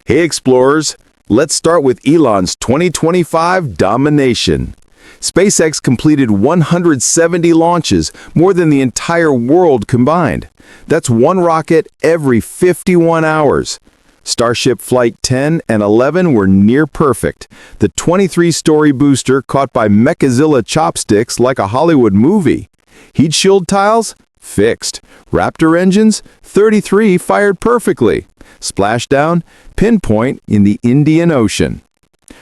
Hey explorers, let's start with Elon's 2025 domination. SpaceX completed 170 launches, more than the entire world combined. That's one rocket every 51 hours. Starship Flight 10 and 11 were near perfect. The 23-story booster caught by Mechazilla chopsticks like a Hollywood movie. Heat shield tiles? Fixed. Raptor engines? 33 fired perfectly. Splashdown? Pinpoint in the Indian Ocean.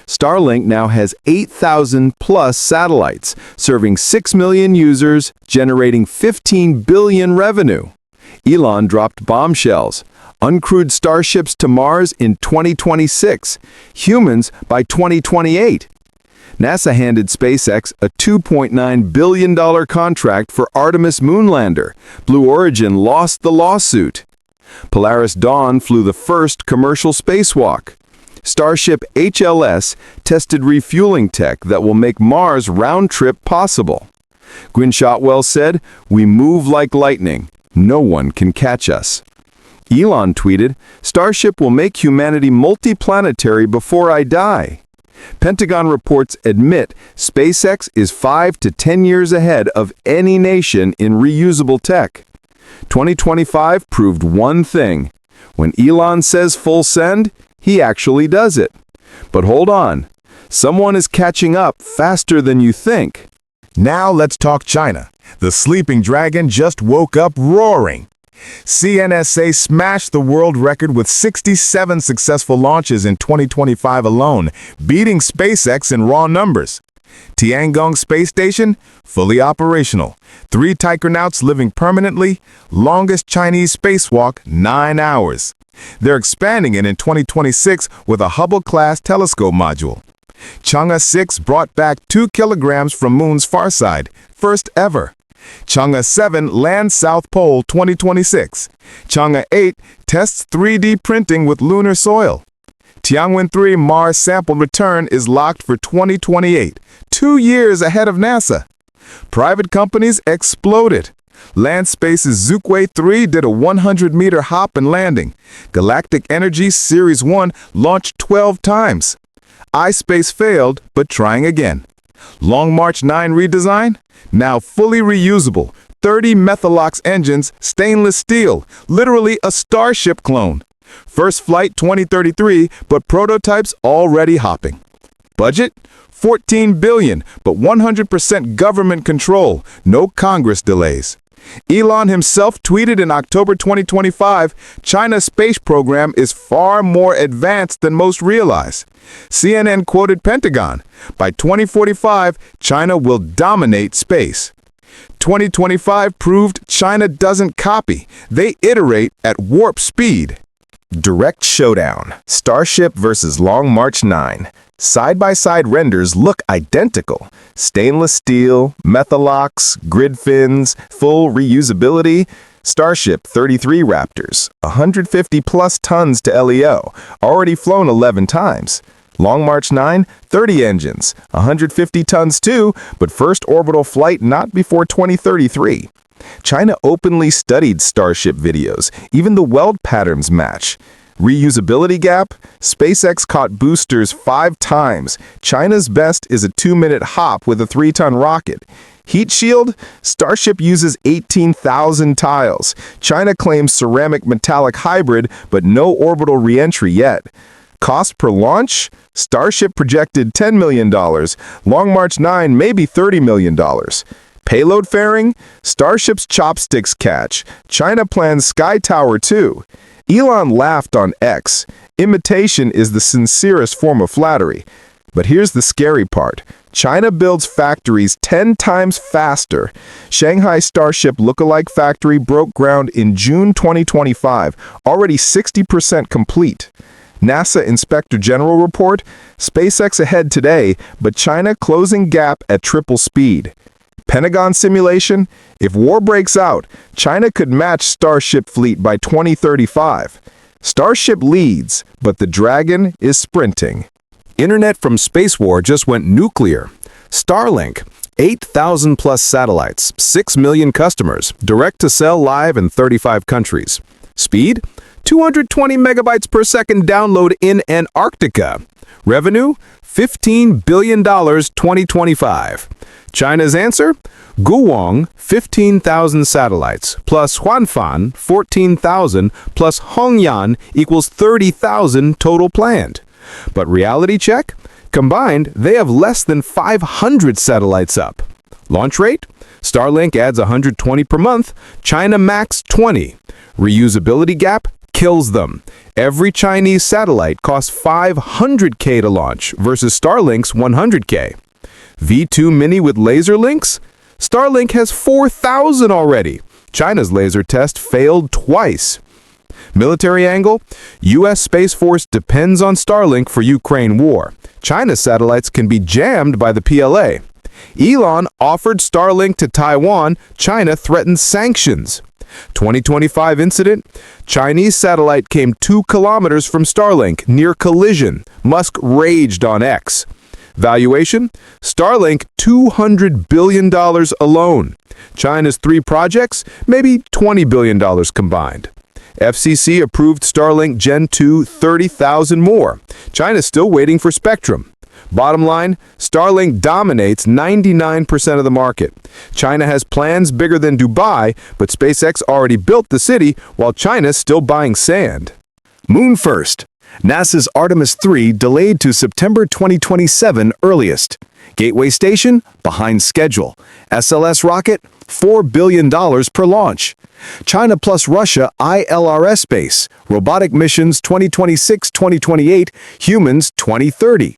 Starlink now has 8,000-plus satellites, serving 6 million users, generating $15 billion revenue. Elon dropped bombshells. Uncrewed starships to Mars in 2026. Humans by 2028. NASA handed SpaceX a $2.9 billion contract for Artemis moonlander. Blue Origin lost the lawsuit. Polaris Dawn flew the first commercial spacewalk. Starship HLS tested refueling tech that will make Mars round trip possible. Gwynne Shotwell said, "We move like lightning. No one can catch us." Elon tweeted, "Starship will make humanity multiplanetary before I die." Pentagon reports admit SpaceX is 5 to 10 years ahead of any nation in reusable tech. 2025 proved one thing. When Elon says full send, he actually does it. But hold on. Someone is catching up faster than you think. Now let's talk China. The sleeping dragon just woke up roaring. CNSA smashed the world record with 67 successful launches in 2025 alone, beating SpaceX in raw numbers. Tiangong Space Station, fully operational. 3 Taikonauts living permanently, longest Chinese spacewalk, 9 hours. They're expanding it in 2026 with a Hubble-class telescope module. Chang'e 6 brought back 2 kilograms from Moon's far side, first ever. Chang'e 7 lands South Pole 2026. Chang'e 8 tests 3D printing with lunar soil. Tianwen 3 Mars sample return is locked for 2028, 2 years ahead of NASA. Private companies exploded. Landspace's Zhukwei 3 did a 100-meter hop and landing. Galactic Energy Series 1 launched 12 times. iSpace failed, but trying again. Long March 9 redesign? Now fully reusable. 30 Methalox engines, stainless steel, literally a Starship clone. First flight 2033, but prototypes already hopping. Budget? $14 billion, but 100% government control, no Congress delays. Elon himself tweeted in October 2025, China's space program is far more advanced than most realize. CNN quoted Pentagon, by 2045, China will dominate space. 2025 proved China doesn't copy, they iterate at warp speed. Direct showdown, Starship versus Long March 9. Side-by-side renders look identical. Stainless steel, Methalox, grid fins, full reusability. Starship 33 Raptors, 150-plus tons to LEO, already flown 11 times. Long March 9, 30 engines, 150 tons too, but first orbital flight not before 2033. China openly studied Starship videos, even the weld patterns match. Reusability gap? SpaceX caught boosters 5 times. China's best is a 2-minute hop with a 3-ton rocket. Heat shield? Starship uses 18,000 tiles. China claims ceramic metallic hybrid, but no orbital reentry yet. Cost per launch? Starship projected $10 million. Long March 9 maybe $30 million. Payload fairing? Starship's chopsticks catch. China plans Sky Tower too. Elon laughed on X. Imitation is the sincerest form of flattery. But here's the scary part. China builds factories 10 times faster. Shanghai Starship lookalike factory broke ground in June 2025, already 60% complete. NASA Inspector General report, SpaceX ahead today, but China closing gap at triple speed. Pentagon simulation, if war breaks out, China could match Starship fleet by 2035. Starship leads, but the Dragon is sprinting. Internet from space war just went nuclear. Starlink, 8,000-plus satellites, 6 million customers, direct to sell live in 35 countries. Speed? 220 megabytes per second download in Antarctica. Revenue, $15 billion 2025. China's answer? Guowang, 15,000 satellites, plus Huanfan, 14,000, plus Hongyan equals 30,000 total planned. But reality check? Combined, they have less than 500 satellites up. Launch rate? Starlink adds 120 per month, China max 20. Reusability gap? Kills them. Every Chinese satellite costs $500K to launch versus Starlink's $100K. V2 Mini with laser links? Starlink has 4,000 already. China's laser test failed twice. Military angle? U.S. Space Force depends on Starlink for Ukraine war. China's satellites can be jammed by the PLA. Elon offered Starlink to Taiwan. China threatens sanctions. 2025 incident? Chinese satellite came 2 kilometers from Starlink, near collision. Musk raged on X. Valuation? Starlink, $200 billion alone. China's 3 projects? Maybe $20 billion combined. FCC approved Starlink Gen 2 30,000 more. China's still waiting for spectrum. Bottom line, Starlink dominates 99% of the market. China has plans bigger than Dubai, but SpaceX already built the city while China's still buying sand. Moon first. NASA's Artemis 3 delayed to September 2027 earliest. Gateway station behind schedule. SLS rocket $4 billion per launch. China plus Russia ILRS space. Robotic missions 2026-2028, humans 2030.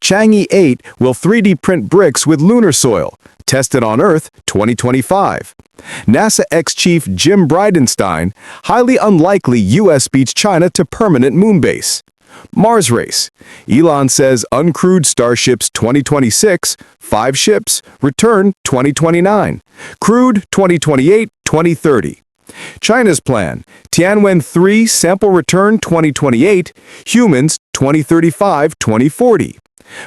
Chang'e 8 will 3D print bricks with lunar soil. Tested on Earth 2025. NASA ex-chief Jim Bridenstine, highly unlikely U.S. beats China to permanent moon base. Mars race. Elon says uncrewed Starships 2026, 5 ships, return 2029. Crewed 2028-2030. China's plan, Tianwen 3 sample return 2028, humans 2035-2040.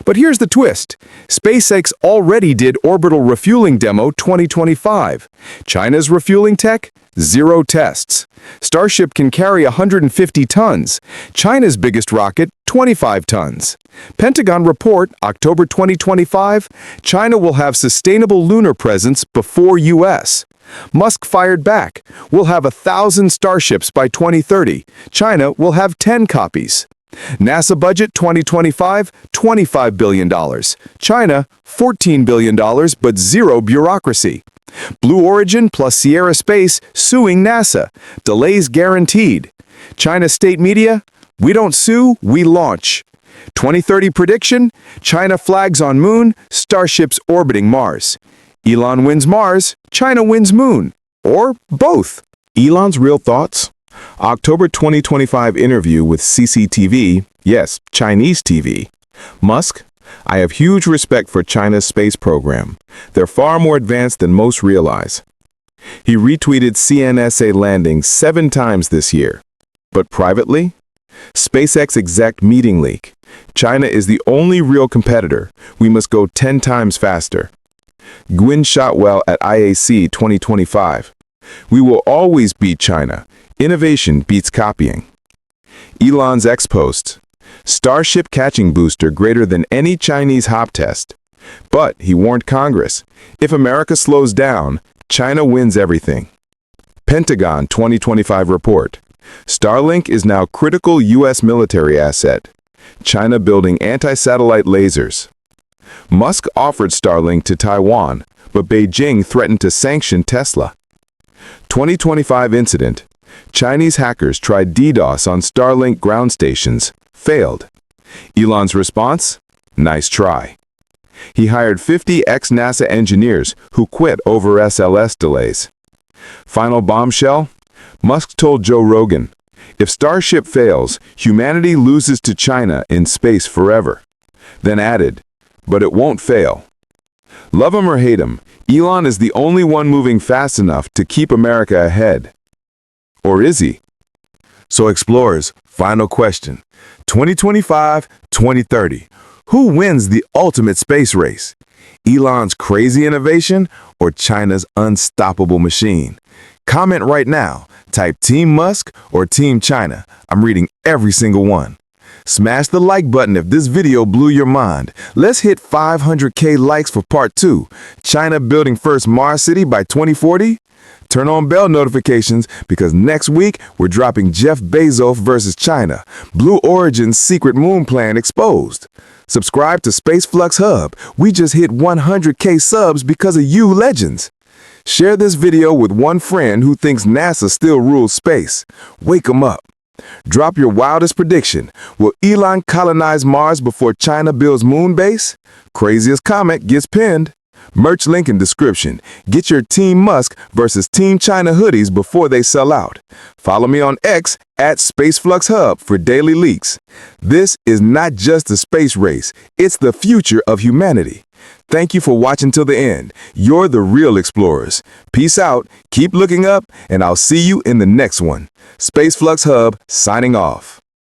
But here's the twist. SpaceX already did orbital refueling demo 2025. China's refueling tech? 0 tests. Starship can carry 150 tons. China's biggest rocket, 25 tons. Pentagon report, October 2025, China will have sustainable lunar presence before U.S. Musk fired back. We'll have 1,000 Starships by 2030. China will have 10 copies. NASA budget 2025, $25 billion. China, $14 billion, but 0 bureaucracy. Blue Origin plus Sierra Space suing NASA. Delays guaranteed. China state media, we don't sue, we launch. 2030 prediction, China flags on moon, Starships orbiting Mars. Elon wins Mars, China wins moon. Or both. Elon's real thoughts? October 2025 interview with CCTV, yes, Chinese TV. Musk, I have huge respect for China's space program. They're far more advanced than most realize. He retweeted CNSA landing 7 times this year. But privately? SpaceX exec meeting leak. China is the only real competitor. We must go 10 times faster. Gwynne Shotwell at IAC 2025. We will always beat China. Innovation beats copying. Elon's X-post. Starship catching booster greater than any Chinese hop test. But he warned Congress, if America slows down, China wins everything. Pentagon 2025 report. Starlink is now critical U.S. military asset. China building anti-satellite lasers. Musk offered Starlink to Taiwan, but Beijing threatened to sanction Tesla. 2025 incident. Chinese hackers tried DDoS on Starlink ground stations, failed. Elon's response? Nice try. He hired 50 ex-NASA engineers who quit over SLS delays. Final bombshell? Musk told Joe Rogan, if Starship fails, humanity loses to China in space forever. Then added, but it won't fail. Love him or hate him, Elon is the only one moving fast enough to keep America ahead. Or is he? So explorers, final question. 2025-2030. Who wins the ultimate space race? Elon's crazy innovation or China's unstoppable machine? Comment right now. Type Team Musk or Team China. I'm reading every single one. Smash the like button if this video blew your mind. Let's hit 500K likes for part 2. China building first Mars city by 2040? Turn on bell notifications because next week we're dropping Jeff Bezos versus China. Blue Origin's secret moon plan exposed. Subscribe to Space Flux Hub. We just hit 100K subs because of you legends. Share this video with one friend who thinks NASA still rules space. Wake 'em up. Drop your wildest prediction. Will Elon colonize Mars before China builds moon base? Craziest comment gets pinned. Merch link in description. Get your Team Musk versus Team China hoodies before they sell out. Follow me on X at SpaceFluxHub for daily leaks. This is not just a space race. It's the future of humanity. Thank you for watching till the end. You're the real explorers. Peace out, keep looking up, and I'll see you in the next one. Space Flux Hub signing off.